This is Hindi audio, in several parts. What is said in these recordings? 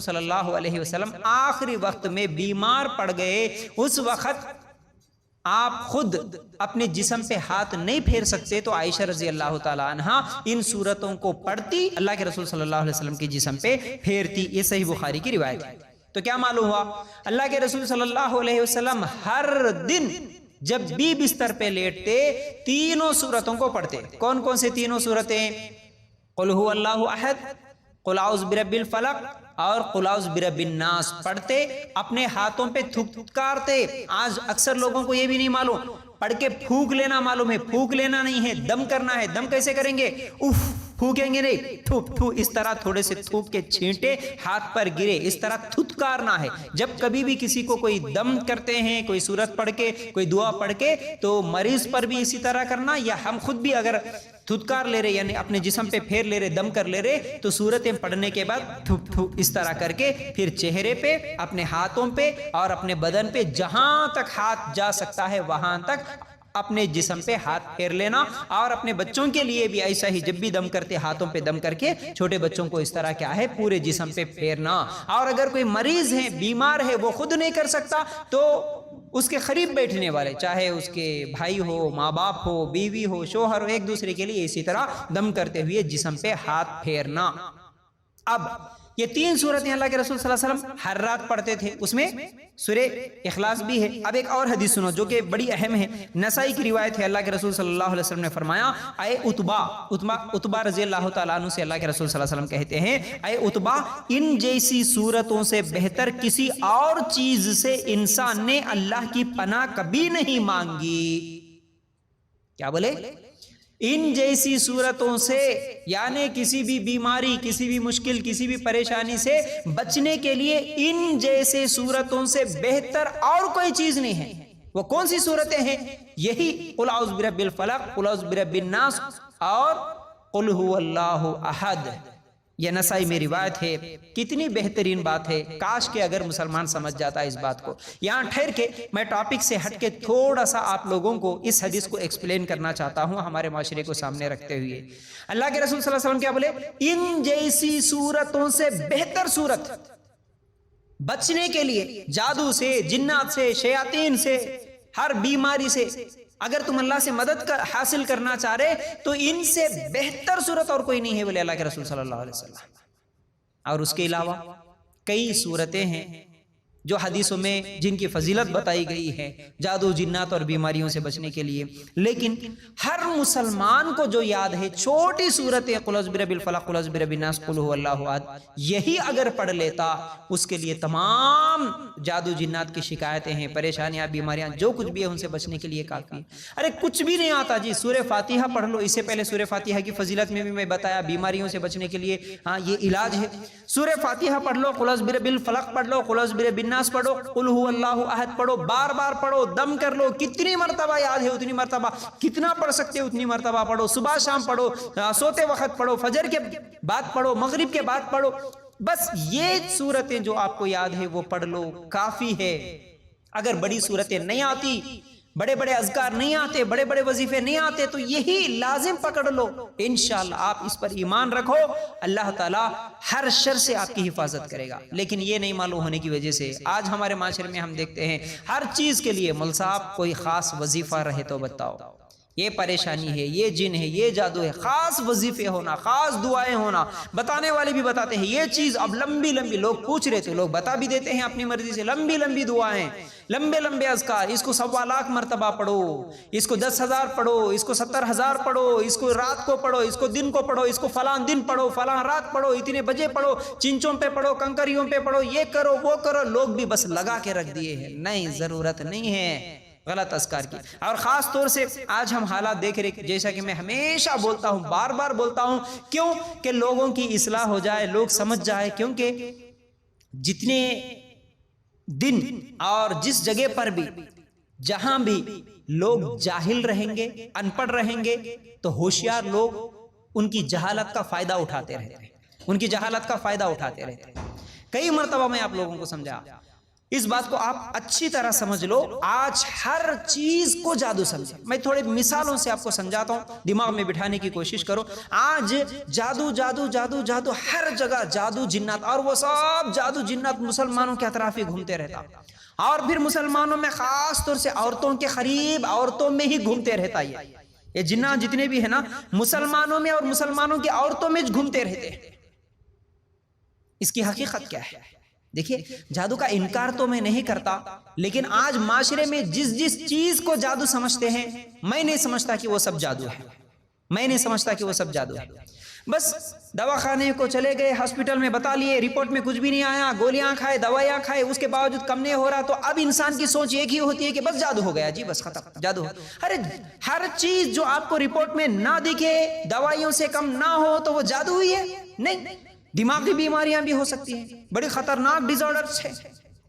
सल्लल्लाहु अलैहि वसल्लम आखिरी वक्त में बीमार पड़ गए, उस वक्त आप खुद अपने जिस्म पे हाथ नहीं फेर सकते, तो आयशा रजी अल्लाह ताला अन्हा इन सूरतों को पढ़ती, अल्लाह के रसूल सल्लल्लाहु अलैहि वसल्लम के जिस्म पे फेरती। ये सही बुखारी की रिवायत है। तो क्या मालूम हुआ, अल्लाह के रसूल सल्लल्लाहु अलैहि वसल्लम हर दिन जब भी बिस्तर पे लेटते तीनों सूरतों को पढ़ते। कौन कौन से तीनों सूरतें? कुल हु अल्लाहु अहद, कुल औज़ु बिरब्बिल फलक और कुल औज़ु बिरब्बिन नास पढ़ते, अपने हाथों पे थुथकारते। आज अक्सर लोगों को ये भी नहीं मालूम, पढ़ के फूंक लेना मालूम है, फूंक लेना नहीं है, दम करना है। दम कैसे करेंगे? उफ, फूकेंगे नहीं, थूक थू, इस तरह थोड़े से थूक के छींटे हाथ पर गिरे, इस तरह थुथकारना है। जब कभी भी किसी को कोई दम करते हैं, कोई सूरत पढ़ के, कोई दुआ पढ़ के, तो मरीज पर भी इसी तरह करना, या हम खुद भी अगर थुथकार ले रहे यानी अपने जिस्म पे फेर ले रहे, दम कर ले रहे, तो सूरतें पढ़ने के बाद थुक थुक इस तरह करके फिर चेहरे पे, अपने हाथों पे और अपने बदन पे जहां तक हाथ जा सकता है वहां तक अपने जिस्म पे हाथ फेर लेना। और अपने बच्चों के लिए भी ऐसा ही, जब भी दम करते हाथों पे दम करके छोटे बच्चों को इस तरह क्या है पूरे जिस्म पे फेरना। और अगर कोई मरीज है, बीमार है, वो खुद नहीं कर सकता, तो उसके करीब बैठने वाले, चाहे उसके भाई हो, माँ बाप हो, बीवी हो, शोहर हो, एक दूसरे के लिए इसी तरह दम करते हुए जिस्म पे हाथ फेरना। अब ये तीन सूरतें अल्लाह के रसूल सल्लल्लाहु अलैहि वसल्लम हर रात पढ़ते थे, उसमें सूरे इखलास भी है। अब एक और हदीस सुनो जो कि बड़ी अहम है, नसाई की रिवायत है। अल्लाह के रसूल सल्लल्लाहु अलैहि वसल्लम ने फरमाया, अय उतबा रजी अल्लाह तआला अन्हु से अल्लाह के रसूल सल्लल्लाहु अलैहि वसल्लम कहते हैं, अय उतबा, इन जैसी सूरतों से बेहतर किसी और चीज से इंसान ने अल्लाह की पनाह कभी नहीं मांगी। क्या बोले? इन जैसी सूरतों से, यानी किसी भी बीमारी, किसी भी मुश्किल, किसी भी परेशानी से बचने के लिए इन जैसे सूरतों से बेहतर और कोई चीज नहीं है। वो कौन सी सूरतें हैं? यही कुल औज़ु बिरब्बिल फलक, कुल औज़ु बिरब्बिन नास और कुल हु अल्लाहु अहद। यह नसाई में रिवायत है। कितनी बेहतरीन बात है, काश के अगर मुसलमान समझ जाता है इस बात को। यहाँ ठहर के मैं टॉपिक से हट के थोड़ा सा आप लोगों को इस हदीस को एक्सप्लेन करना चाहता हूँ, हमारे माशरे को सामने रखते हुए। अल्लाह के रसूल सल्लल्लाहु अलैहि वसल्लम क्या बोले? इन जैसी सूरतों से बेहतर सूरत बचने के लिए, जादू से, जिन्नात से, शयातीन से, हर बीमारी से अगर तुम अल्लाह से मदद हासिल करना चाह रहे, तो इनसे बेहतर सूरत और कोई नहीं है, बोले अल्लाह के रसूल सल्लल्लाहु अलैहि वसल्लम। और उसके अलावा कई सूरतें हैं जो हदीसों में जिनकी फजीलत बताई गई है जादू, जिन्नात और बीमारियों से बचने के लिए। लेकिन हर मुसलमान को जो याद है छोटी सूरतें, कुल औज़ु बिरब्बिल फलक, कुल औज़ु बिरब्बिन नास, कुल हु अल्लाहु अहद, यही अगर पढ़ लेता, उसके लिए तमाम जादू जिन्नात की शिकायतें हैं, परेशानियां, बीमारियां, जो कुछ भी है उनसे बचने के लिए काफी। अरे कुछ भी नहीं आता जी, सूरह फातिहा पढ़ लो। इससे पहले सूरह फातिहा की फजीलत में भी मैं बताया, बीमारियों से बचने के लिए हाँ ये इलाज है। सूरह फातिहा पढ़ लो, कुल औज़ु बिरब्बिल फलक पढ़ लो, कुल औज़ु बिरब्बिन नास पढ़ो, कुल हु अल्लाहु अहद पढ़ो, बार बार पढ़ो, दम कर लो। कितनी मर्तबा याद है उतनी मर्तबा, कितना पढ़ सकते हो उतनी मर्तबा पढ़ो। सुबह शाम पढ़ो, सोते वक्त पढ़ो, फजर के बाद पढ़ो, मगरिब के बाद पढ़ो। बस ये सूरतें जो आपको याद है वो पढ़ लो, काफी है। अगर बड़ी सूरतें नहीं आती, बड़े बड़े अज़कार नहीं आते, बड़े बड़े वजीफे नहीं आते, तो यही लाजिम पकड़ लो। इंशाअल्लाह आप इस पर ईमान रखो, अल्लाह ताला हर शर से आपकी हिफाजत करेगा। लेकिन ये नहीं मालूम होने की वजह से आज हमारे माशरे में हम देखते हैं हर चीज के लिए मौलवी साहब कोई खास वजीफा रहे तो बताओ, ये परेशानी है, ये जिन है, ये जादू है, खास वजीफे होना, खास दुआएं होना, बताने वाले भी बताते हैं ये चीज। अब लंबी लंबी लोग पूछ रहे थे, लोग बता भी देते हैं अपनी मर्जी से, लंबी लंबी दुआएं, लंबे लंबे अज़कार, इसको 1.25 लाख मरतबा पढ़ो, इसको 10,000 पढ़ो, इसको 70,000 पढ़ो, इसको रात को पढ़ो, इसको दिन को पढ़ो, इसको फलां दिन पढ़ो, फलां रात पढ़ो, इतने बजे पढ़ो, चिंचों पे पढ़ो, कंकरियों पे पढ़ो, ये करो वो करो। लोग भी बस लगा के रख दिए हैं। नहीं, जरूरत नहीं है गलत अज़कार की। और ख़ास तौर से आज हम हालात देख रहे, जैसा कि मैं हमेशा बोलता हूँ, बार बार बोलता हूँ, क्यों कि लोगों की इस्लाह हो जाए, लोग समझ जाए। क्योंकि जितने दिन और जिस जगह पर भी, जहां भी लोग जाहिल रहेंगे, अनपढ़ रहेंगे, तो होशियार लोग उनकी जहालत का फायदा उठाते रहते हैं, उनकी जहालत का फायदा उठाते रहते हैं। कई मरतबा मैं आप लोगों को समझा, इस बात को आप अच्छी तरह समझ लो। आज हर चीज को जादू समझे। मैं थोड़े मिसालों से आपको समझाता हूं, दिमाग में बिठाने की कोशिश करो। आज जादू जादू जादू जादू, हर जगह जादू जिन्नात, और वो सब जादू जिन्नात मुसलमानों के अतराफ ही घूमते रहता, और फिर मुसलमानों में खास तौर से औरतों के करीब, औरतों में ही घूमते रहता। ये जिन्नात जितने भी है ना, मुसलमानों में और मुसलमानों की औरतों में घूमते रहते। इसकी हकीकत क्या है? देखिए, जादू का इनकार तो मैं नहीं करता, लेकिन आज माशरे में जिस जिस चीज को जादू समझते हैं, मैं नहीं समझता कि वो सब जादू है। मैं नहीं समझता कि वो सब जादू है। बस दवाखाने को चले गए, हॉस्पिटल में बता लिए, रिपोर्ट में कुछ भी नहीं आया, गोलियां खाए, दवाइयां खाए, उसके बावजूद कम नहीं हो रहा, तो अब इंसान की सोच एक ही होती है कि बस जादू हो गया जी, बस खत्म, जादू हो। अरे हर चीज जो आपको रिपोर्ट में ना दिखे, दवाइयों से कम ना हो, तो वो जादू हुई है? नहीं। दिमागी बीमारियां भी हो सकती हैं, बड़ी खतरनाक डिसऑर्डर्स है,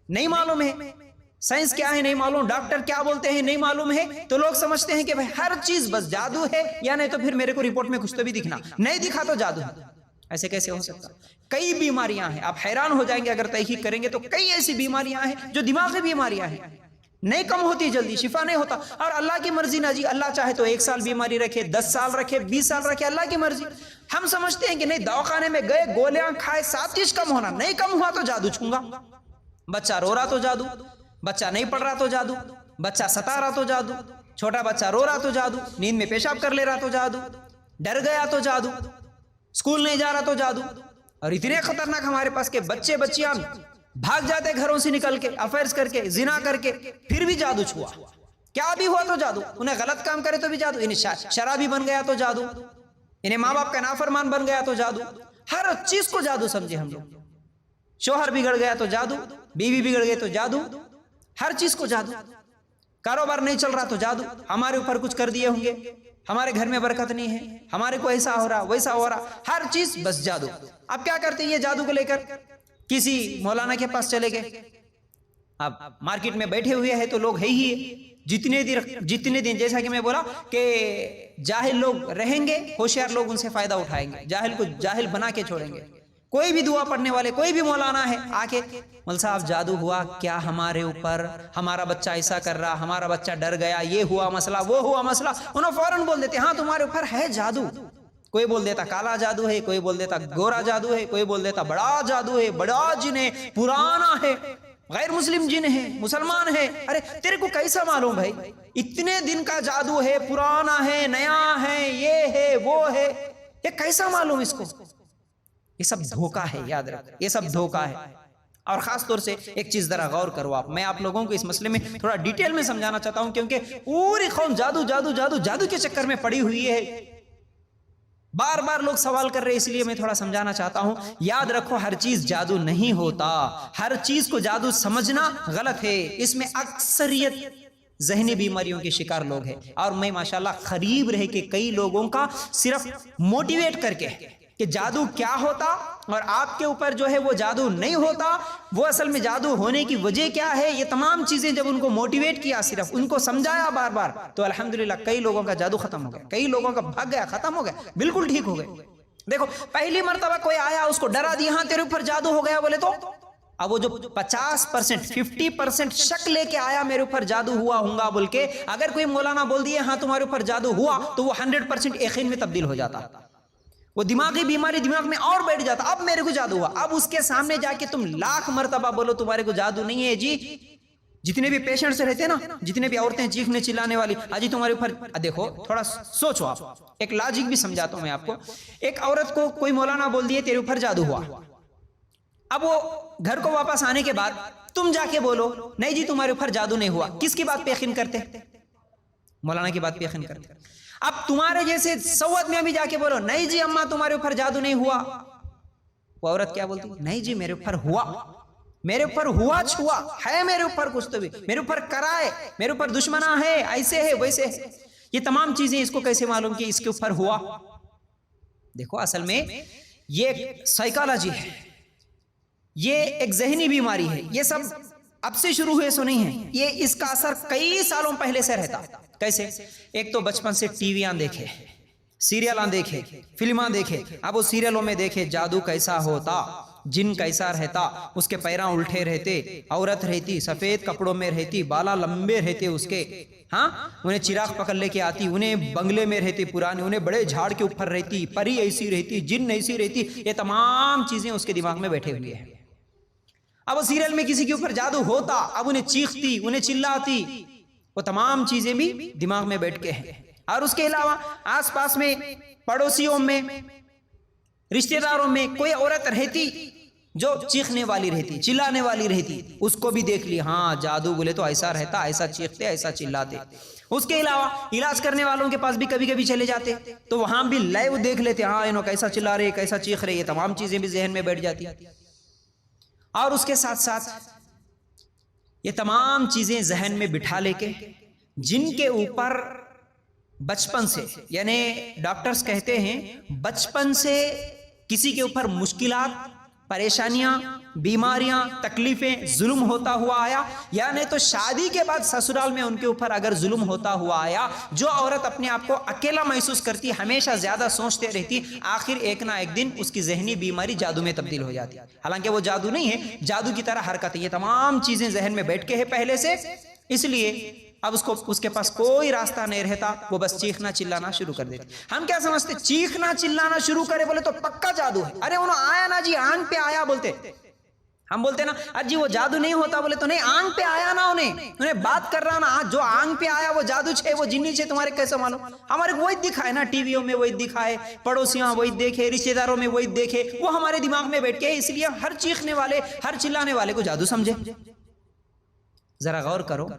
नहीं मालूम है साइंस क्या है, नहीं मालूम, डॉक्टर क्या बोलते हैं नहीं मालूम है, तो लोग समझते हैं कि भाई हर चीज बस जादू है, या नहीं तो फिर मेरे को रिपोर्ट में कुछ तो भी दिखना, नहीं दिखा तो जादू है। ऐसे कैसे हो सकता? कई बीमारियां हैं, आप हैरान हो जाएंगे अगर तहकीक करेंगे तो। कई ऐसी बीमारियां हैं जो दिमागी बीमारियां हैं, नहीं कम होती जल्दी, शिफा नहीं होता, और अल्लाह की मर्जी ना जी, अल्लाह चाहे तो 1 साल बीमारी रखे, 10 साल रखे, 20 साल रखे, अल्लाह की मर्जी। हम समझते हैं कि नहीं, दवाखाने में गए, गोलियां खाए, सब चीज कम होना, नहीं कम हुआ तो जादू छूंगा। बच्चा रो रहा तो जादू, बच्चा नहीं पढ़ रहा तो जादू, बच्चा सता रहा तो जादू, छोटा बच्चा रो रहा तो जादू, नींद में पेशाब कर ले रहा तो जादू, डर गया तो जादू, स्कूल नहीं जा रहा तो जादू। और इतने खतरनाक हमारे पास के बच्चे बच्चियां भाग जाते घरों से निकल के, अफेयर्स करके, जिना करके, फिर भी जादू छुआ। क्या भी हुआ तो जादू, उन्हें गलत काम करे तो भी जादू, इन्हें शराबी बन गया तो जादू, इन्हें माँ बाप का नाफरमान बन गया तो जादू। हर चीज को जादू समझे हम लोग। शोहर बिगड़ गया तो जादू, बीवी बिगड़ गई तो जादू, हर चीज को जादू। कारोबार नहीं चल रहा तो जादू, हमारे ऊपर कुछ कर दिए होंगे, हमारे घर में बरकत नहीं है, हमारे को ऐसा हो रहा वैसा हो रहा, हर चीज बस जादू। अब क्या करते हैं ये जादू को लेकर? किसी मौलाना के पास चले गए, अब मार्केट में बैठे हुए हैं तो लोग है ही, जितने दिन जैसा कि मैं बोला कि जाहिल लोग रहेंगे, होशियार लोग उनसे फायदा उठाएंगे, जाहिल को जाहिल बना के छोड़ेंगे। कोई भी दुआ पढ़ने वाले, कोई भी मौलाना है, आके मौलवी साहब जादू हुआ क्या हमारे ऊपर, हमारा बच्चा ऐसा कर रहा, हमारा बच्चा डर गया, ये हुआ मसला, वो हुआ मसला, उन्हें फौरन बोल देते हाँ तुम्हारे ऊपर है जादू। कोई बोल देता काला जादू है, कोई बोल देता गोरा जादू है, कोई बोल देता बड़ा जादू है, बड़ा जिन है, पुराना है, गैर मुस्लिम जिन है, मुसलमान है। अरे तेरे को कैसा मालूम भाई? इतने दिन का जादू है, पुराना है, नया है, ये है, वो है, ये कैसा मालूम इसको? ये सब धोखा है, याद रख, ये सब धोखा है। और खास तौर से एक चीज जरा गौर करो आप, मैं आप लोगों को इस मसले में थोड़ा डिटेल में समझाना चाहता हूं, क्योंकि पूरी कौम जादू जादू जादू जादू के चक्कर में पड़ी हुई है। बार बार लोग सवाल कर रहे हैं, इसलिए मैं थोड़ा समझाना चाहता हूं। याद रखो, हर चीज जादू नहीं होता, हर चीज को जादू समझना गलत है। इसमें अक्सरियत ज़हनी बीमारियों के शिकार लोग हैं, और मैं माशाल्लाह करीब रह के कई लोगों का सिर्फ मोटिवेट करके कि जादू क्या होता और आपके ऊपर जो है वो जादू नहीं होता, वो असल में जादू होने की वजह क्या है, ये तमाम चीजें जब उनको मोटिवेट किया, सिर्फ उनको समझाया बार बार, तो अल्हम्दुलिल्लाह कई लोगों का जादू खत्म हो गया, कई लोगों का भाग गया, खत्म हो गया, बिल्कुल ठीक हो गए। देखो, पहली मर्तबा कोई आया, उसको डरा दिया, हाँ तेरे ऊपर जादू हो गया बोले, तो अब वो जो 50% 50% शक लेके आया मेरे ऊपर जादू हुआ होगा बोल के, अगर कोई मौलाना बोल दिए हाँ तुम्हारे ऊपर जादू हुआ, तो वो 100% यकीन में तब्दील हो जाता, वो दिमागी बीमारी दिमाग में और बैठ जाता। अब मेरे को जादू हुआ, अब उसके सामने जाके तुम लाख मर्तबा बोलो तुम्हारे को जादू नहीं है जी। जितने भी पेशेंट्स रहते हैं ना, जितने भी औरतें चीखने चिल्लाने वाली, अजी तुम्हारे ऊपर, देखो थोड़ा सोचो आप, एक लॉजिक भी समझाता हूं मैं आपको। एक औरत को कोई मौलाना बोल दिए तेरे ऊपर जादू हुआ, अब वो घर को वापस आने के बाद तुम जाके बोलो नहीं जी तुम्हारे ऊपर जादू नहीं हुआ, किसकी बात पे यकीन करते? मौलाना की बात पे यकीन करते। अब तुम्हारे जैसे 100 आदमी भी जाके बोलो नहीं जी अम्मा तुम्हारे ऊपर जादू नहीं हुआ, वो औरत क्या बोलती? नहीं जी मेरे ऊपर हुआ, मेरे ऊपर हुआ छुआ है, मेरे ऊपर कुछ तो भी, मेरे ऊपर कराए, मेरे ऊपर दुश्मना है, ऐसे है वैसे है, ये तमाम चीजें इसको कैसे मालूम कि इसके ऊपर हुआ? देखो असल में ये साइकोलॉजी है, ये एक जहनी बीमारी है, ये सब अब से शुरू हुए सो नहीं है, ये इसका असर कई सालों पहले से रहता। कैसे? एक तो बचपन से टीवियां देखे, सीरियलां देखे, फिल्मां देखे, अब वो सीरियलों में देखे जादू कैसा होता, जिन कैसा रहता, उसके पैरा उल्टे रहते, औरत रहती सफेद कपड़ों में रहती, बाला लंबे रहते उसके, हाँ, उन्हें चिराग पकड़ लेके आती, उन्हें बंगले में रहती पुराने, उन्हें बड़े झाड़ के ऊपर रहती, परी ऐसी रहती, जिन ऐसी रहती, ये तमाम चीजें उसके दिमाग में बैठे हुए हैं। अब वो सीरियल में किसी के ऊपर जादू होता, अब उन्हें चीखती, उन्हें चिल्लाती, वो तमाम चीजें भी दिमाग में बैठ के हैं। और उसके अलावा आसपास में, पड़ोसियों में, रिश्तेदारों में कोई औरत रहती जो चीखने वाली रहती, चिल्लाने वाली रहती, उसको भी देख ली, हाँ जादू बोले तो ऐसा रहता, ऐसा चीखते, ऐसा चिल्लाते। उसके अलावा इलाज करने वालों के पास भी कभी कभी चले जाते, तो वहां भी लाइव देख लेते, हाँ इन्हों कैसा चिल्ला रहे, कैसा चीख रहे, ये तमाम चीजें भी जहन में बैठ जाती। और उसके साथ साथ ये तमाम चीजें जहन में बिठा लेके, जिनके ऊपर बचपन से, यानी डॉक्टर्स कहते हैं बचपन से किसी के ऊपर मुश्किलात, परेशानियां, बीमारियां, तकलीफें, जुल्म होता हुआ आया, या नहीं तो शादी के बाद ससुराल में उनके ऊपर अगर जुल्म होता हुआ आया, जो औरत अपने आप को अकेला महसूस करती, हमेशा ज्यादा सोचते रहती, आखिर एक ना एक दिन उसकी जहनी बीमारी जादू में तब्दील हो जाती। हालांकि वो जादू नहीं है, जादू की तरह हरकत है। ये तमाम चीजें जहन में बैठ के है पहले से, इसलिए अब उसके पास कोई रास्ता नहीं रहता, वो बस चीखना चिल्लाना शुरू कर देती। हम क्या समझते, चीखना चिल्लाना शुरू करे बोले तो पक्का जादू है। अरे उन्होंने आया ना जी, आंख पे आया बोलते, हम बोलते ना अजी वो जादू नहीं होता, बोले तो नहीं, आंख पे आया ना, उन्हें बात कर रहा ना, जो आंख पे आया वो जादू छे, वो जिन्नी छे, तुम्हारे कैसे मालूम? हमारे वही दिखाए ना, टीवियों में वही दिखाए, पड़ोसियों वही देखे, रिश्तेदारों में वही देखे, वो हमारे दिमाग में बैठ के, इसलिए हर चीखने वाले, हर चिल्लाने वाले को जादू समझे। जरा गौर करो।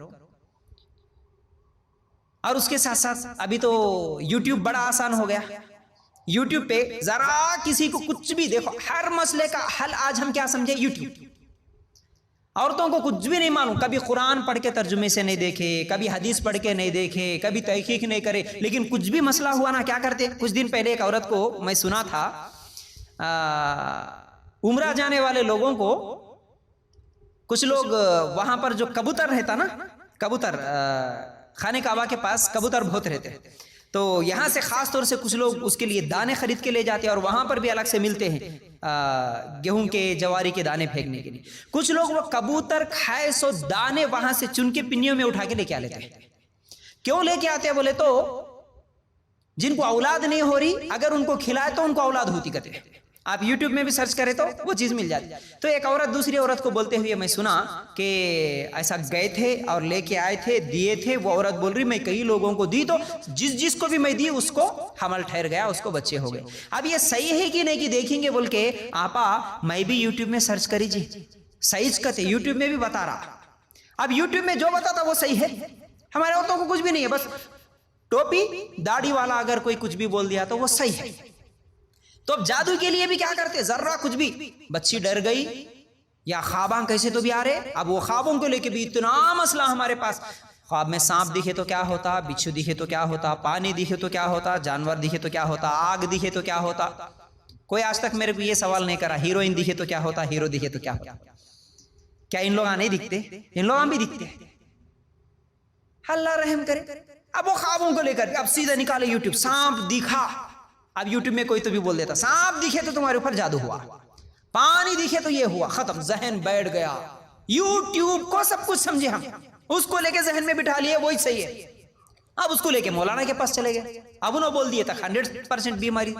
और उसके साथ साथ अभी तो YouTube बड़ा आसान हो गया। YouTube पे जरा किसी को कुछ भी देखो, हर मसले का हल आज हम क्या समझे, YouTube। औरतों को कुछ भी नहीं मालूम, कभी कुरान पढ़ के तर्जुमे से नहीं देखे, कभी हदीस पढ़ के नहीं देखे, कभी तहकीक नहीं करे, लेकिन कुछ भी मसला हुआ ना क्या करते। कुछ दिन पहले एक औरत को मैं सुना था, उम्रा जाने वाले लोगों को कुछ लोग वहां पर जो कबूतर रहता ना, कबूतर खाने काबा के पास कबूतर बहुत रहते हैं, तो यहाँ से खास तौर से कुछ लोग उसके लिए दाने खरीद के ले जाते हैं, और वहां पर भी अलग से मिलते हैं गेहूं के, जवारी के दाने फेंकने के लिए। कुछ लोग वो कबूतर खाए सो दाने वहां से चुन के पिन्नियों में उठा के लेके आ लेते हैं। क्यों लेके आते हैं बोले तो, जिनको औलाद नहीं हो रही, अगर उनको खिलाए तो उनको औलाद होती कहते हैं। आप YouTube में भी सर्च करें तो वो चीज मिल जाती है। तो एक औरत दूसरी औरत को बोलते हुए मैं सुना कि ऐसा गए थे और लेके आए थे, दिए थे, वो औरत बोल रही मैं कई लोगों को दी, तो जिसको भी मैं दी उसको हमल ठहर गया, उसको बच्चे हो गए। अब ये सही है कि नहीं कि देखेंगे बोल के आपा मैं भी YouTube में सर्च करी जी, सही कहते YouTube में भी बता रहा। अब YouTube में जो बताता वो सही है, हमारे औरतों को कुछ भी नहीं है, बस टोपी दाढ़ी वाला अगर कोई कुछ भी बोल दिया तो वो सही है। तो अब जादू के लिए भी क्या करते, जर्रा कुछ भी, बच्ची डर गई या ख्वाबां कैसे तो भी आ रहे, अब वो ख्वाबों को लेके भी इतना मसला हमारे पास। ख्वाब में सांप दिखे तो क्या होता, बिच्छू दिखे तो क्या होता, पानी दिखे तो क्या होता, जानवर दिखे तो क्या होता, आग दिखे तो क्या होता। कोई आज तक मेरे को ये सवाल नहीं करा हीरोइन दिखे तो क्या होता, हीरो दिखे तो क्या होता। क्या इन लोग नहीं दिखते? इन लोग भी दिखते। अल्लाह रहम करे। अब वो ख्वाबों को लेकर अब सीधा निकाले YouTube, सांप दिखा, अब YouTube में कोई तो भी बोल देता सांप दिखे तो तुम्हारे ऊपर जादू हुआ, पानी दिखे तो ये हुआ, खत्म, जहन बैठ गया। YouTube को सब कुछ समझे हम, उसको लेके जहन में बिठा लिए वही सही है। अब उसको लेके मौलाना के पास चले गए, अब उन्होंने बोल दिया था 100% बीमारी।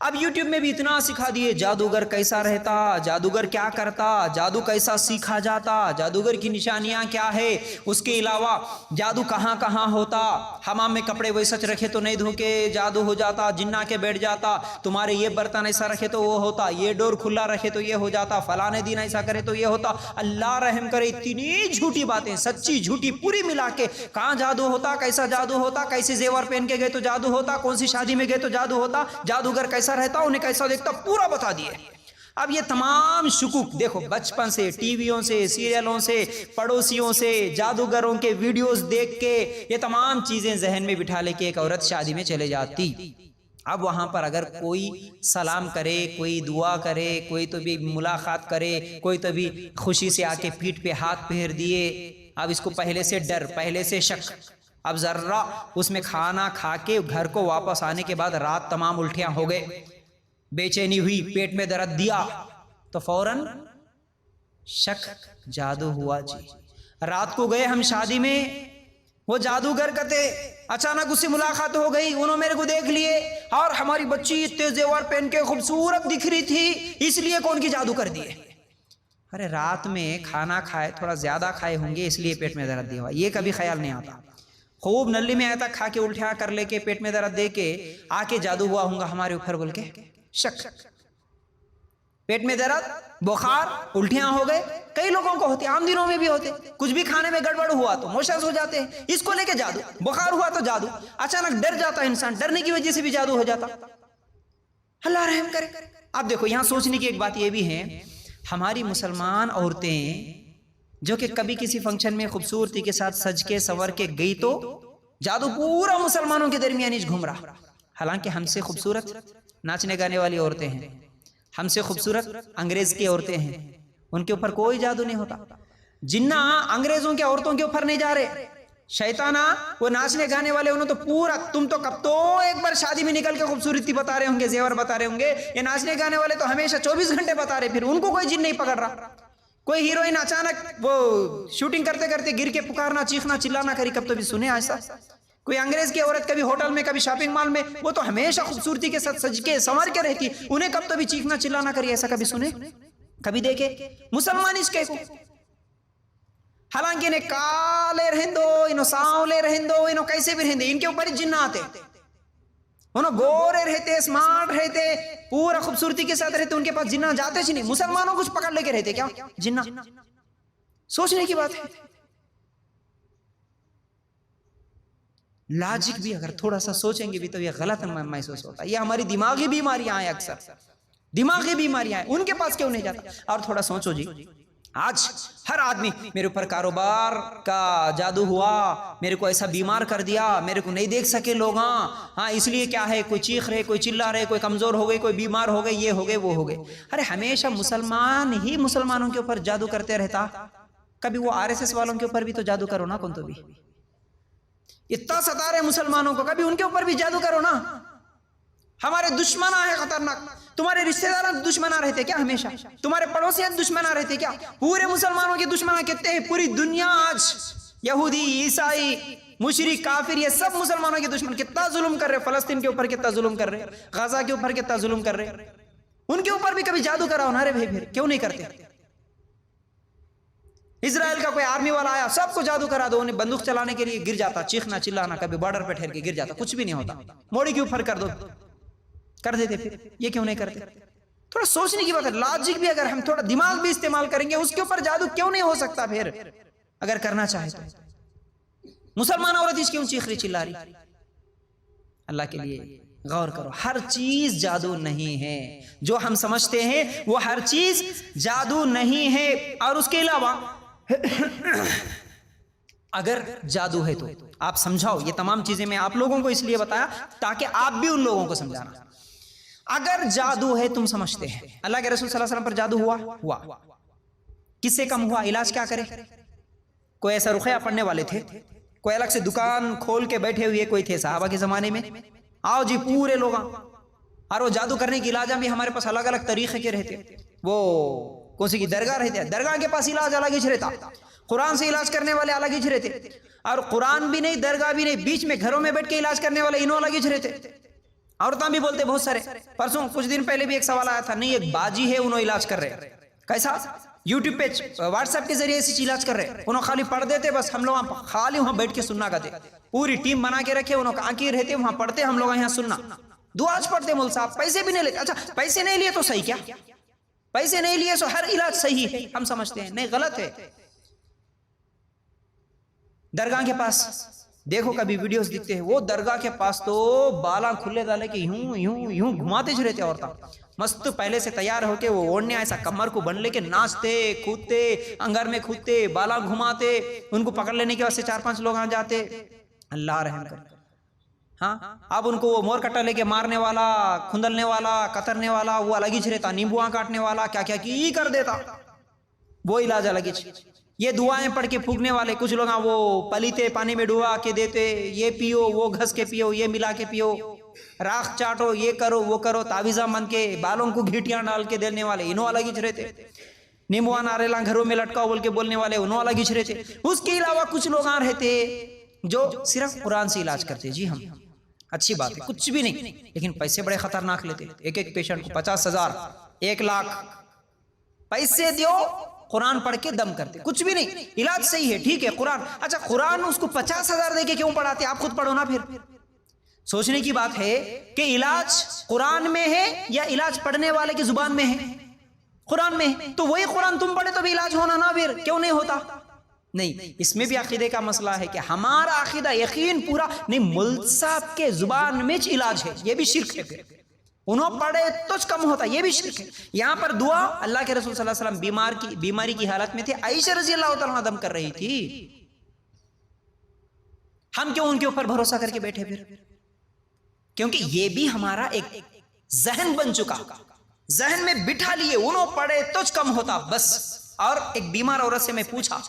अब YouTube में भी इतना सिखा दिए, जादूगर कैसा रहता, जादूगर क्या करता, जादू कैसा सीखा जाता, जादूगर की निशानियां क्या है, उसके अलावा जादू कहाँ कहाँ होता, हमाम में कपड़े वैसा रखे तो नहीं धोके जादू हो जाता, जिन्ना के बैठ जाता, तुम्हारे ये बर्तन ऐसा रखे तो वो होता, ये डोर खुला रखे तो ये हो जाता, फलाने दिन ऐसा करे तो ये होता। अल्लाह रहम करे, इतनी झूठी बातें, सच्ची झूठी पूरी मिला के, कहाँ जादू होता, कैसा जादू होता, कैसे जेवर पहन के गए तो जादू होता, कौन सी शादी में गए तो जादू होता, जादूगर कैसा रहता, उन्हें कैसा देखता, पूरा बता दिए। अब ये तमाम शुकूक देखो, बचपन से टीवियों से, सीरियलों से, पड़ोसियों से, जादूगरों के वीडियोस देख के ये तमाम चीजें जहन में बिठा लेके एक औरत शादी में चले जाती। अब वहां पर अगर कोई सलाम करे, कोई दुआ करे, कोई तो भी मुलाकात करे, कोई तो भी खुशी से आके पीठ पे हाथ फेर दिए, अब इसको पहले से डर, पहले से शक, अब जर्रा उसमें खाना खा के घर को वापस आने के बाद रात तमाम उल्टियां हो गए, बेचैनी हुई, पेट में दर्द दिया, तो फौरन शक जादू हुआ जी। रात को गए हम शादी में, वो जादूगर कहते अचानक उससे मुलाकात हो गई, उन्होंने मेरे को देख लिए और हमारी बच्ची इतने जेवर पहन के खूबसूरत दिख रही थी, इसलिए कौन की जादू कर दिए। अरे रात में खाना खाए, थोड़ा ज्यादा खाए होंगे इसलिए पेट में दर्द दिया हुआ, ये कभी ख्याल नहीं आता। खूब नली में आया था, खा के उल्टिया कर लेके पेट में दर्द दे के आके जादू हुआ होगा हमारे ऊपर बोल के शक। पेट में दर्द, बुखार, उल्टियां हो गए, कई लोगों को होते, आम दिनों में भी होते। कुछ भी खाने में गड़बड़ हुआ तो मोशंस हो जाते हैं, इसको लेके जादू। बुखार हुआ तो जादू। अचानक डर जाता है इंसान, डरने की वजह से भी जादू हो जाता। अल्लाह रहम करे। आप देखो यहाँ सोचने की एक बात ये भी है, हमारी मुसलमान औरतें जो कि कभी किसी फंक्शन में खूबसूरती के साथ सज के संवर के गई तो जादू पूरा मुसलमानों के दरमियान ही घूम रहा। हालांकि हमसे खूबसूरत नाचने गाने वाली औरतें हैं, हमसे खूबसूरत अंग्रेज की औरतें हैं, उनके ऊपर कोई जादू नहीं होता। जिन्ना अंग्रेजों के औरतों के ऊपर नहीं जा रहे, शैताना वो नाचने गाने वाले उन्होंने तो पूरा, तुम तो कब तो एक बार शादी में निकल के खूबसूरती बता रहे होंगे, जेवर बता रहे होंगे, ये नाचने गाने वाले तो हमेशा 24 घंटे बता रहे, फिर उनको कोई जिन नहीं पकड़ रहा। कोई हीरोइन अचानक वो शूटिंग करते करते गिर के पुकारना, चीखना, चिल्लाना करी, कब तो भी सुने ऐसा? कोई अंग्रेज की औरत कभी होटल में, कभी शॉपिंग मॉल में, वो तो हमेशा खूबसूरती के साथ सज के संवर के रहती, उन्हें कब तो भी चीखना चिल्लाना करी, ऐसा कभी सुने, कभी देखे? मुसलमान इसके को, हालांकि इन्हें काले रहंदो, इन्हों सांवले रहंदो, इन्हों कैसे भी रहंदे, इनके ऊपर ही जिन्ना आते, उन्होंने गोरे रहते, स्मार्ट रहते, पूरा खूबसूरती के साथ रहते, उनके पास जिन्ना जाते ही नहीं। मुसलमानों कुछ पकड़ लेके रहते क्या जिन्ना? सोचने की बात है। लॉजिक भी अगर थोड़ा सा सोचेंगे भी तो ये गलत महसूस होता है। ये हमारी दिमागी बीमारियां हैं, अक्सर दिमागी बीमारियां हैं, उनके पास क्यों नहीं जाता? और थोड़ा सोचो जी, आज हर आदमी मेरे ऊपर कारोबार का जादू हुआ, मेरे को ऐसा बीमार कर दिया, मेरे को नहीं देख सके लोग, हाँ इसलिए क्या है, कोई चीख रहे, कोई चिल्ला रहे, कोई कमजोर हो गई, कोई बीमार हो गई, ये हो गए, वो हो गए। अरे हमेशा मुसलमान ही मुसलमानों के ऊपर जादू करते रहता, कभी वो आरएसएस वालों के ऊपर भी तो जादू करो ना, कौन तो भी इतना सता रहे मुसलमानों को, कभी उनके ऊपर भी जादू करो ना। हमारे दुश्मना है खतरनाक, तुम्हारे रिश्तेदार दुश्मना रहते क्या? हमेशा तुम्हारे पड़ोसी दुश्मना रहते क्या? पूरे मुसलमानों के दुश्मना कहते हैं, पूरी दुनिया आज यहूदी, ईसाई, मुशरिक, काफिर, ये सब मुसलमानों के दुश्मन। कितना जुल्म कर रहे, फलस्तीन के ऊपर कितना जुल्म कर रहे, गाजा के ऊपर कितना जुल्म कर रहे, उनके ऊपर भी कभी जादू कराओ ना रे भाई, फिर क्यों नहीं करते? इजराइल का कोई आर्मी वाला आया, सबको जादू करा दो, उन्हें बंदूक चलाने के लिए गिर जाता, चीखना चिल्लाना, कभी बॉर्डर पे ठहर के गिर जाता, कुछ भी नहीं होता। मोड़ी के ऊपर कर दो, कर देते, फिर ये क्यों नहीं करते? थोड़ा सोचने की बात है। लॉजिक भी अगर हम थोड़ा दिमाग भी इस्तेमाल करेंगे, उसके ऊपर जादू क्यों नहीं हो सकता? फिर अगर करना चाहे तो मुसलमान औरत इस क्यों चीख रही, चिल्ला रही? अल्लाह के लिए गौर करो, हर चीज जादू नहीं है। जो हम समझते हैं वो हर चीज जादू नहीं है। और उसके अलावा अगर जादू है तो आप समझाओ। ये तमाम चीजें मैं आप लोगों को इसलिए बताया ताकि आप भी उन लोगों को समझाना। अगर जादू है, तुम समझते हैं अल्लाह के रसूल सल्लल्लाहु अलैहि वसल्लम पर जादू हुआ, किससे कम हुआ? इलाज क्या करे? कोई ऐसा रुक़या पढ़ने वाले थे, कोई अलग से दुकान खोल के बैठे हुए कोई थे सहाबा के जमाने में, आओ जी पूरे लोग, और वो जादू करने की इलाज भी हमारे पास अलग अलग तरीके के रहते। वो कौन सी की दरगाह रहते, दरगाह के पास इलाज अलग ही रहता, कुरान से इलाज करने वाले अलग ही रहते, और कुरान भी नहीं, दरगाह भी नहीं, बीच में घरों में बैठ के इलाज करने वाले इन्हों अलग ही रहते। औरतां भी बोलते बहुत सारे। परसों कुछ दिन पहले भी एक सवाल आया था, नहीं एक बाजी है, उन्होंने इलाज कर रहे, कैसा? यूट्यूब पे व्हाट्सएप के जरिए ऐसी इलाज कर रहे, उन्होंने खाली पढ़ देते, बस हम लोग खाली वहां बैठ के सुनना करते, पूरी टीम बना के रखे, उन्होंने आके रहते वहां पढ़ते, हम लोग यहाँ सुनना, दुआज पढ़ते। मौल साहब पैसे भी नहीं लेते। अच्छा पैसे नहीं लिए तो सही क्या? पैसे नहीं लिए तो हर इलाज सही है, हम समझते हैं, नहीं गलत है। दरगाह के पास देखो, कभी वीडियोस दिखते हैं, वो दरगाह के पास तो बाला खुले डाले के यूं यूं यूं घुमाते ज रहते औरतां, मस्त पहले से तैयार होके वो ओढ़ने ऐसा कमर को बन लेके नाचते कूदते, अंगार में कूदते, बाला घुमाते, उनको पकड़ लेने के वास्ते 4-5 लोग आ जाते। अल्लाह रहम कर। हाँ, अब उनको वो मोर कट्टा लेके मारने वाला, खुंदलने वाला, कतरने वाला वो अलग ही रहता, नींबुआ काटने वाला क्या क्या की कर देता, वो इलाज अलग ही। ये दुआएं पढ़ के फूकने वाले कुछ लोग वो पलीते पानी में डुबा के देते, ये पियो, वो घस के पियो, ये मिला के पियो, राख चाटो, ये करो वो करो, तावीज़ा मन के बालों को घीटियां डाल के देने वाले इन्हों अलग घिच रहे थे, नींबुआ नारेला घरों में लटकाओ बोल के बोलने वाले उन्हों अलग घिच रहे थे। उसके अलावा कुछ लोग आ रहे थे जो सिर्फ कुरान से इलाज करते। जी हम, अच्छी बात है, कुछ भी नहीं, लेकिन पैसे बड़े खतरनाक लेते। एक एक पेशेंट को 50,000, 1 लाख पैसे दियो, कुरान पढ़ के दम करते। कुछ भी नहीं, इलाज सही है, ठीक है कुरान। अच्छा, कुरान उसको 50,000 दे के क्यों पढ़ाते? आप खुद पढ़ो ना। फिर सोचने की बात है कि इलाज कुरान में है या इलाज पढ़ने वाले की जुबान में है? कुरान में है, तो वही कुरान तुम पढ़े तो भी इलाज होना ना, फिर क्यों नहीं होता? नहीं, इसमें भी अकीदे का मसला है कि हमारा अकीदा यकीन पूरा नहीं, मुल्क साहब के जुबान में इलाज है, ये भी शिर्क है। फिर उन्होंने पढ़े तो कम होता, ये भी शिर्क है। यहां पर दुआ, अल्लाह के रसूल सल्लल्लाहु अलैहि वसल्लम बीमारी की हालत में थे, आयशा रजी अल्लाह तआला दम कर रही थी। हम क्यों उनके ऊपर भरोसा करके बैठे फिर? क्योंकि ये भी हमारा एक जहन बन चुका, जहन में बिठा लिए, उन्होंने पढ़े तो कम होता बस। और एक बीमार औरत से मैं पूछा,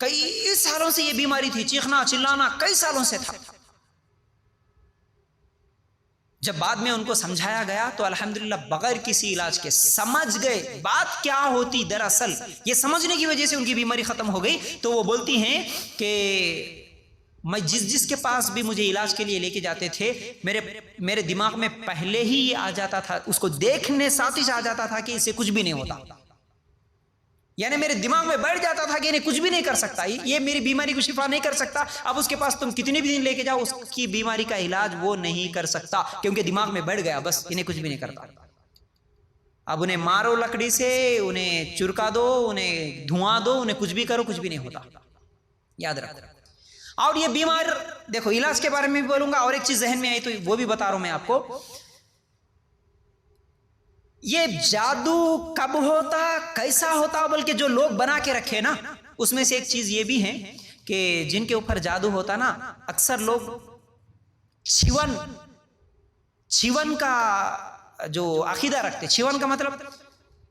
कई सालों से ये बीमारी थी, चीखना चिल्लाना कई सालों से था। जब बाद में उनको समझाया गया तो अल्हम्दुलिल्लाह बगैर किसी इलाज के समझ गए बात क्या होती। दरअसल ये समझने की वजह से उनकी बीमारी खत्म हो गई। तो वो बोलती हैं कि मैं जिसके पास भी मुझे इलाज के लिए लेके जाते थे, मेरे दिमाग में पहले ही ये आ जाता था, उसको देखने साथ ही आ जाता था कि इससे कुछ भी नहीं होता। यानी मेरे दिमाग में बैठ जाता था कि इन्हें कुछ भी नहीं कर सकता, ये मेरी बीमारी को शिफा नहीं कर सकता। अब उसके पास तुम कितने भी दिन लेके जाओ, उसकी बीमारी का इलाज वो नहीं कर सकता, क्योंकि दिमाग में बैठ गया, बस इन्हें कुछ भी नहीं करता। अब उन्हें मारो लकड़ी से, उन्हें चुरका दो, उन्हें धुआं दो, उन्हें कुछ भी करो, कुछ भी नहीं होता। याद रखो। और ये बीमार, देखो इलाज के बारे में भी बोलूंगा, और एक चीज जहन में आई तो वो भी बता रहा हूं मैं आपको। ये जादू कब होता, कैसा होता, बल्कि जो लोग बना के रखे ना, उसमें से एक चीज ये भी है कि जिनके ऊपर जादू होता ना, अक्सर लोग छिवन का जो अकीदा रखते, छिवन का मतलब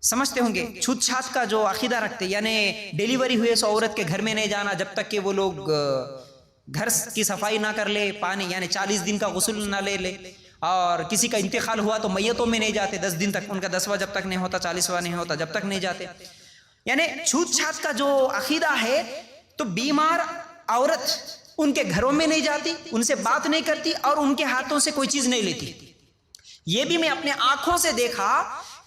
समझते होंगे, छूत छात का जो अकीदा रखते, यानी डिलीवरी हुए सो औरत के घर में नहीं जाना जब तक कि वो लोग घर की सफाई ना कर ले, पानी यानी 40 दिन का गुस्ल ना ले ले, और किसी का इंतकाल हुआ तो मैयतों में नहीं जाते 10 दिन तक, उनका 10वां जब तक नहीं होता, 40वां नहीं होता, जब तक नहीं जाते। यानी छूत छात का जो अकीदा है, तो बीमार औरत उनके घरों में नहीं जाती, उनसे बात नहीं करती, और उनके हाथों से कोई चीज नहीं लेती। ये भी मैं अपने आंखों से देखा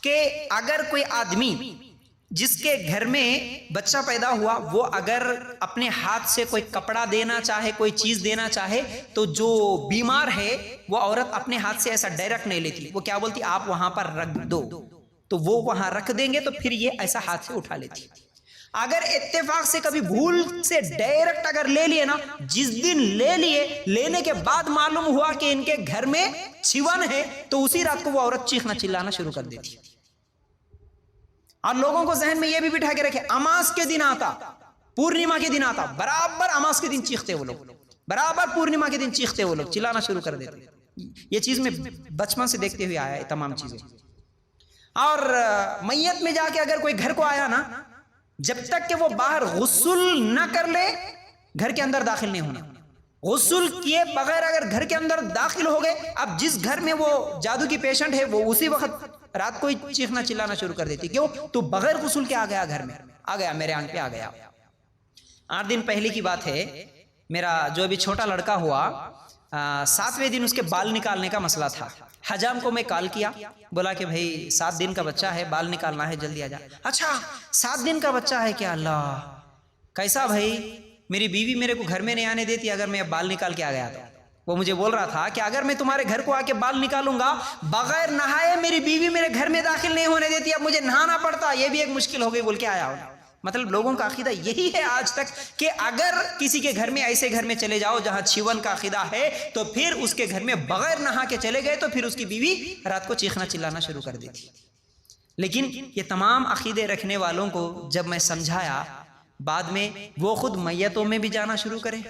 कि अगर कोई आदमी जिसके घर में बच्चा पैदा हुआ, वो अगर अपने हाथ से कोई कपड़ा देना चाहे, कोई चीज देना चाहे, तो जो बीमार है वो औरत अपने हाथ से ऐसा डायरेक्ट नहीं लेती। वो क्या बोलती, आप वहां पर रख दो, तो वो वहां रख देंगे, तो फिर ये ऐसा हाथ से उठा लेती। अगर इत्तेफाक से कभी भूल से डायरेक्ट अगर ले लिए ना, जिस दिन ले लिए, लेने के बाद मालूम हुआ कि इनके घर में छिवन है, तो उसी रात को वो औरत चीखना चिल्लाना शुरू कर देती। और लोगों को जहन में ये भी बिठा के रखे, अमास के दिन आता, पूर्णिमा के दिन आता, बराबर अमास के दिन चीखते वो लोग, बराबर पूर्णिमा के दिन चीखते वो लोग, चिल्लाना शुरू कर देते। ये चीज में बचपन से देखते हुए आया है तमाम चीजें। और मैयत में जाके अगर कोई घर को आया ना, जब तक कि वो बाहर गुस्ल न कर ले, घर के अंदर दाखिल नहीं होना। गुस्ल किए बगैर अगर घर के अंदर दाखिल हो गए, अब जिस घर में वो जादू की पेशेंट है, वो उसी वक्त रात को ही चीखना चिल्लाना शुरू कर देती। क्यों? तो बगैर गुस्ल के आ गया, घर में आ गया, मेरे आंख पे आ गया। 8 दिन पहले की बात है, मेरा जो अभी छोटा लड़का हुआ, 7वें दिन उसके बाल निकालने का मसला था। हजाम को मैं कॉल किया, बोला कि भाई 7 दिन का बच्चा है, बाल निकालना है, जल्दी आ जा। अच्छा 7 दिन का बच्चा है क्या? अल्लाह, कैसा भाई? मेरी बीवी मेरे को घर में नहीं आने देती अगर मैं बाल निकाल के आ गया तो। वो मुझे बोल रहा था कि अगर मैं तुम्हारे घर को आके बाल निकालूंगा बगैर नहाए, मेरी बीवी मेरे घर में दाखिल नहीं होने देती, अब मुझे नहाना पड़ता, ये भी एक मुश्किल हो गई बोल के आया हो। मतलब लोगों का अकीदा यही है आज तक कि अगर किसी के घर में, ऐसे घर में चले जाओ जहां छिवन का अकीदा है, तो फिर उसके घर में बगैर नहा के चले गए तो फिर उसकी बीवी रात को चीखना चिल्लाना शुरू कर देती। लेकिन ये तमाम अकीदे रखने वालों को जब मैं समझाया, बाद में वो खुद मैयतों में भी जाना शुरू करे,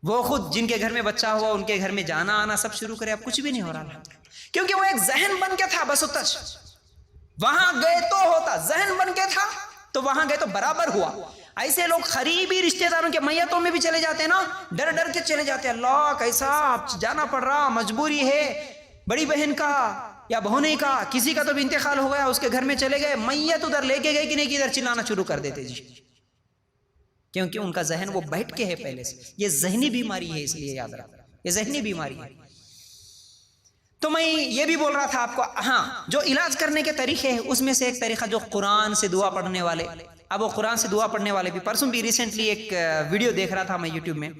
वो खुद जिनके घर में बच्चा हुआ उनके घर में जाना आना सब शुरू करे। अब कुछ भी नहीं हो रहा, क्योंकि वो एक जहन बन के था, बस उतना वहां गए तो होता, जहन बन के था तो वहां गए तो बराबर हुआ। ऐसे लोग करीबी रिश्तेदारों के मैयतों में भी चले जाते हैं ना, डर डर के चले जाते हैं, अल्लाह कैसा जाना पड़ रहा, मजबूरी है, बड़ी बहन का या भोने का, किसी का तो भी इंतकाल हो गया, उसके घर में चले गए, मैयत उधर लेके गए कि नहीं कि इधर चिल्लाना शुरू कर देते जी, क्योंकि उनका जहन वो बैठ के है पहले से। ये जहनी बीमारी है, इसलिए याद रखना, ये जहनी बीमारी है। तो मैं ये भी बोल रहा था आपको, हाँ, जो इलाज करने के तरीके हैं उसमें से एक तरीका जो कुरान से दुआ पढ़ने वाले, अब वो कुरान से दुआ पढ़ने वाले भी, परसों भी रिसेंटली एक वीडियो देख रहा था मैं यूट्यूब में,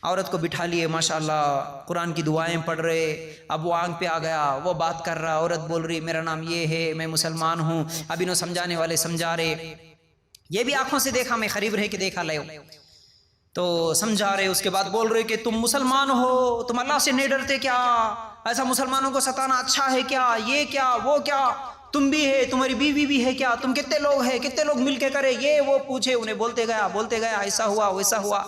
औरत को बिठा लिए माशाल्लाह कुरान की दुआएं पढ़ रहे, अब वो आंख पे आ गया, वो बात कर रहा, औरत बोल रही मेरा नाम ये है, मैं मुसलमान हूँ, अब इन्हों समझाने वाले समझा रहे, ये भी आंखों से देखा मैं, करीब रह के देखा ले, तो समझा रहे, उसके बाद बोल रहे कि तुम मुसलमान हो, तुम अल्लाह से नहीं डरते क्या, ऐसा मुसलमानों को सताना अच्छा है क्या, ये क्या वो क्या, तुम भी है, तुम्हारी बीवी भी है क्या, तुम कितने लोग हैं, कितने लोग मिलके करे, ये वो पूछे, उन्हें बोलते गया, ऐसा हुआ वैसा हुआ,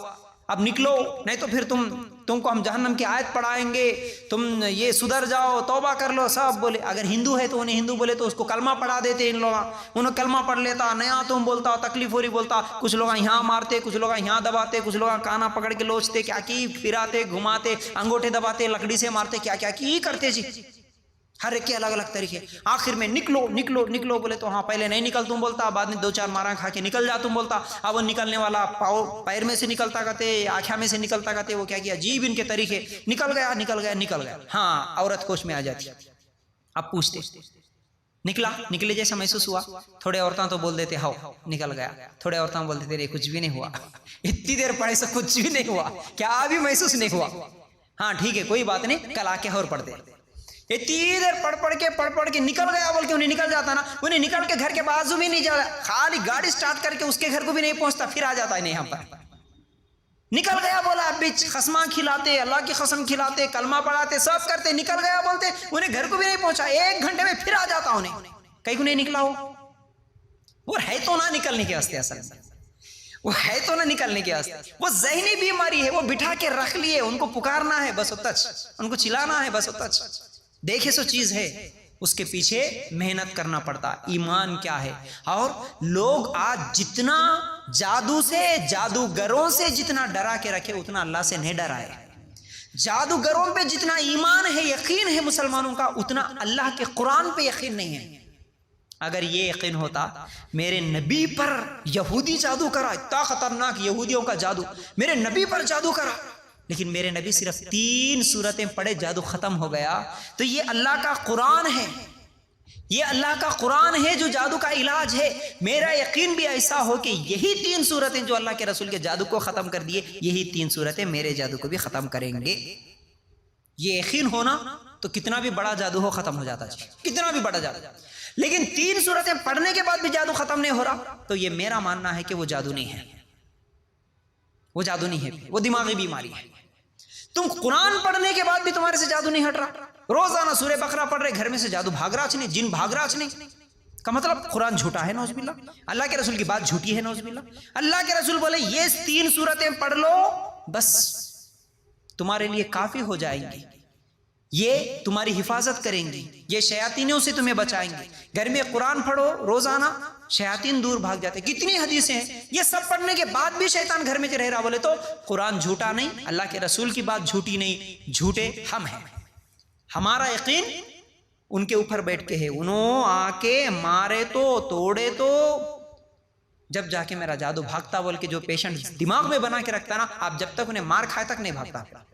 अब निकलो नहीं तो फिर तुमको हम जहन्नम की आयत पढ़ाएंगे, तुम ये सुधर जाओ, तौबा कर लो, सब बोले। अगर हिंदू है तो उन्हें हिंदू बोले तो उसको कलमा पढ़ा देते इन लोग, उन्हें कलमा पढ़ लेता, नया तुम बोलता, तकलीफ हो रही बोलता, कुछ लोग यहाँ मारते, कुछ लोग यहाँ दबाते, कुछ लोग काना पकड़ के लोचते, क्या की फिराते घुमाते, अंगूठे दबाते, लकड़ी से मारते, क्या क्या की करते जी, हर एक के अलग अलग तरीके। आखिर में निकलो निकलो निकलो बोले तो हाँ, पहले नहीं निकल तुम बोलता, बाद में 2-4 मारा खा के निकल जा तुम बोलता, अब वो निकलने वाला पैर में से निकलता कहते, आँखा में से निकलता कहते, वो क्या किया, अजीब इनके तरीके, निकल गया निकल गया निकल गया। हाँ, औरत कोश में आ जाती। अब पूछते निकले जैसा महसूस हुआ, थोड़े औरतां तो बोल देते हाँ निकल गया, थोड़े औरतां बोल देते कुछ भी नहीं हुआ, इतनी देर पढ़े से कुछ भी नहीं हुआ, क्या भी महसूस नहीं हुआ, हाँ ठीक है कोई बात नहीं, कल आके और पढ़ दे। इतनी देर पढ़ के निकल गया बोल के उन्हें निकल जाता ना, उन्हें निकल के घर के बाजू भी नहीं जाता, खाली गाड़ी स्टार्ट करके उसके घर को भी नहीं पहुंचता, फिर आ जाता है नहीं यहाँ पर, निकल गया बोला, बीच खसमा खिलाते, अल्लाह की कसम खिलाते, कलमा पढ़ाते, सब करते, निकल गया बोलते, उन्हें घर को भी नहीं पहुंचा, 1 घंटे में फिर आ जाता उन्हें, कहीं को नहीं निकला हो, वो है तो ना निकलने के वास्ते, असल में वो है तो ना निकलने के वास्ते, वो ज़हनी बीमारी है, वो बिठा के रख लिए, उनको पुकारना है बस तच, उनको चिल्लाना है बस तच, देखे सो चीज है, उसके पीछे मेहनत करना पड़ता, ईमान क्या है। और लोग आज जितना जादू से, जादूगरों से जितना डरा के रखे, उतना अल्लाह से नहीं डराए। जादूगरों पे जितना ईमान है, यकीन है मुसलमानों का, उतना अल्लाह के कुरान पे यकीन नहीं है। अगर ये यकीन होता, मेरे नबी पर यहूदी जादू करा, इतना खतरनाक यहूदियों का जादू, मेरे नबी पर जादू करा, लेकिन मेरे नबी सिर्फ 3 सूरतें पढ़े, जादू खत्म हो गया, तो ये अल्लाह का कुरान है, ये अल्लाह का कुरान है जो जादू का इलाज है। मेरा यकीन भी ऐसा हो कि यही 3 सूरतें जो अल्लाह के रसूल के जादू को खत्म कर दिए, यही 3 सूरतें मेरे जादू को भी खत्म करेंगे। ये यकीन होना तो कितना भी बड़ा जादू हो खत्म हो जाता है, कितना भी बड़ा जादू, लेकिन 3 सूरतें पढ़ने के बाद भी जादू खत्म नहीं हो रहा, तो ये मेरा मानना है कि वो जादू नहीं है, वो जादू नहीं है, वो दिमागी बीमारी है। तुम कुरान पढ़ने के बाद भी तुम्हारे से जादू नहीं हट रहा, रोजाना सूरह बकरा पढ़ रहे, घर में से जादू भाग रहा नहीं, जिन भाग रहा नहीं, का मतलब कुरान झूठा है नौजुबिल्ला, अल्लाह के रसूल की बात झूठी है नौजुबिल्ला। अल्लाह के रसूल बोले ये 3 सूरतें पढ़ लो, बस तुम्हारे लिए काफी हो जाएंगी, ये तुम्हारी हिफाजत करेंगी, ये शयातीनों से तुम्हें बचाएंगे। घर में कुरान पढ़ो रोजाना, शयातीन दूर भाग जाते। कितनी हदीसें हैं, ये सब पढ़ने के बाद भी शैतान घर में रह रहा, बोले तो कुरान झूठा नहीं, अल्लाह के रसूल की बात झूठी नहीं, झूठे हम हैं। हमारा यकीन उनके ऊपर बैठ के है, उन्होंने आके मारे तो तोड़े तो जब जाके मेरा जादू भागता बोल के जो पेशेंट दिमाग में बना के रखता ना, आप जब तक उन्हें मार खाए तक नहीं भागता।